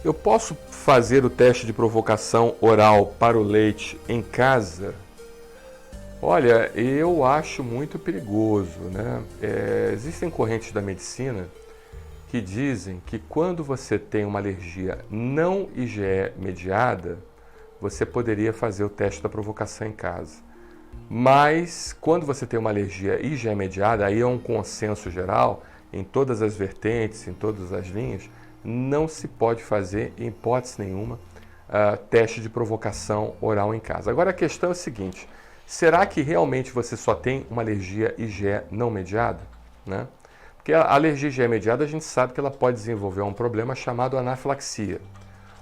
Eu posso fazer o teste de provocação oral para o leite em casa? Olha, eu acho muito perigoso, né? Existem correntes da medicina que dizem que quando você tem uma alergia não IgE mediada, você poderia fazer o teste da provocação em casa. Mas quando você tem uma alergia IgE mediada, aí é um consenso geral em todas as vertentes, em todas as linhas, não se pode fazer, em hipótese nenhuma, teste de provocação oral em casa. Agora a questão é a seguinte: será que realmente você só tem uma alergia IgE não mediada? Né? Porque a alergia IgE mediada a gente sabe que ela pode desenvolver um problema chamado anafilaxia.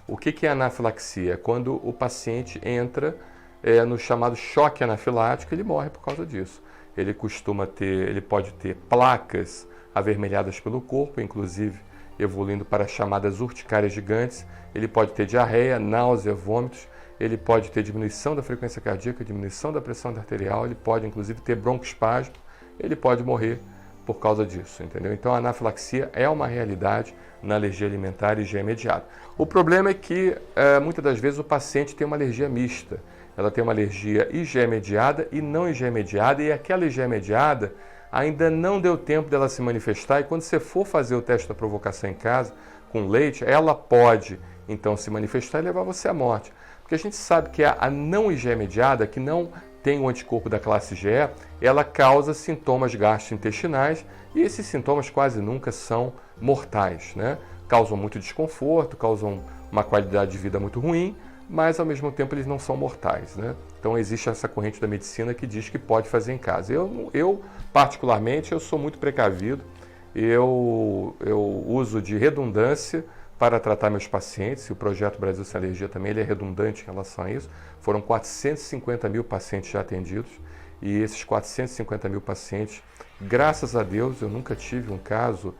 O que é anafilaxia? É quando o paciente entra no chamado choque anafilático, ele morre por causa disso. Ele pode ter placas avermelhadas pelo corpo, inclusive evoluindo para as chamadas urticárias gigantes. Ele pode ter diarreia, náusea, vômitos. Ele pode ter diminuição da frequência cardíaca, diminuição da pressão arterial. Ele pode, inclusive, ter broncoespasmo. Ele pode morrer por causa disso, entendeu? Então, a anafilaxia é uma realidade na alergia alimentar IgE mediada. O problema é que, muitas das vezes, o paciente tem uma alergia mista. Ela tem uma alergia IgE mediada e não IgE mediada, e aquela IgE mediada ainda não deu tempo dela se manifestar, e quando você for fazer o teste da provocação em casa, com leite, ela pode, então, se manifestar e levar você à morte. Porque a gente sabe que a não IgE mediada, que não tem o anticorpo da classe IgE, ela causa sintomas gastrointestinais, e esses sintomas quase nunca são mortais, né? Causam muito desconforto, causam uma qualidade de vida muito ruim, mas ao mesmo tempo eles não são mortais, né? Então existe essa corrente da medicina que diz que pode fazer em casa. Eu particularmente, eu sou muito precavido, eu uso de redundância para tratar meus pacientes, e o projeto Brasil Sem Alergia também ele é redundante em relação a isso. Foram 450 mil pacientes já atendidos, e esses 450 mil pacientes, graças a Deus, eu nunca tive um caso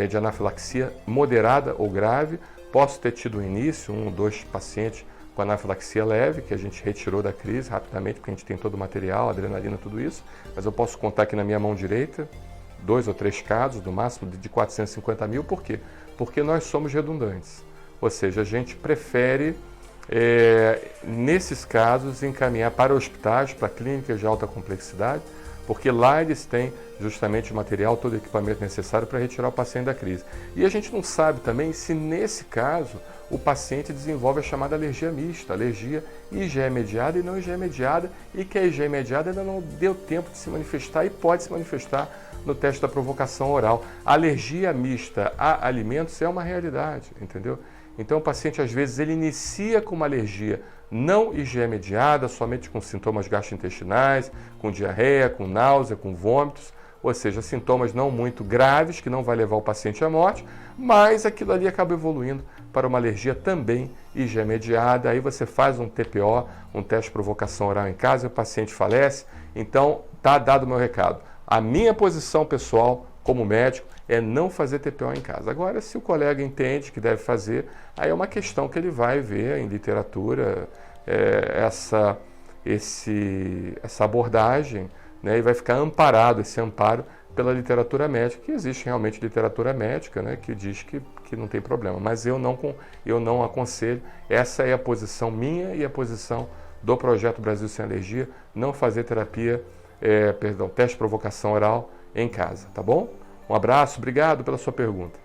de anafilaxia moderada ou grave. Posso ter tido no início 1 ou 2 pacientes com anafilaxia leve, que a gente retirou da crise rapidamente, porque a gente tem todo o material, adrenalina, tudo isso, mas eu posso contar aqui na minha mão direita 2 ou 3 casos, no máximo de 450 mil. Por quê? Porque nós somos redundantes, ou seja, a gente prefere, nesses casos, encaminhar para hospitais, para clínicas de alta complexidade, porque lá eles têm justamente o material, todo o equipamento necessário para retirar o paciente da crise. E a gente não sabe também se nesse caso o paciente desenvolve a chamada alergia mista, alergia IgE mediada e não IgE mediada, e que a IgE mediada ainda não deu tempo de se manifestar e pode se manifestar no teste da provocação oral. A alergia mista a alimentos é uma realidade, entendeu? Então o paciente às vezes ele inicia com uma alergia não IgE mediada, somente com sintomas gastrointestinais, com diarreia, com náusea, com vômitos, ou seja, sintomas não muito graves, que não vai levar o paciente à morte, mas aquilo ali acaba evoluindo para uma alergia também IgE mediada. Aí você faz um TPO, um teste de provocação oral em casa, e o paciente falece. Então, tá dado o meu recado. A minha posição pessoal, como médico, é não fazer TPO em casa. Agora, se o colega entende que deve fazer, aí é uma questão que ele vai ver em literatura, essa abordagem, né, e vai ficar amparado, esse amparo, pela literatura médica, que existe realmente literatura médica, né, que diz que não tem problema. Mas eu não aconselho, essa é a posição minha e a posição do Projeto Brasil Sem Alergia, não fazer teste de provocação oral em casa, tá bom? Um abraço, obrigado pela sua pergunta.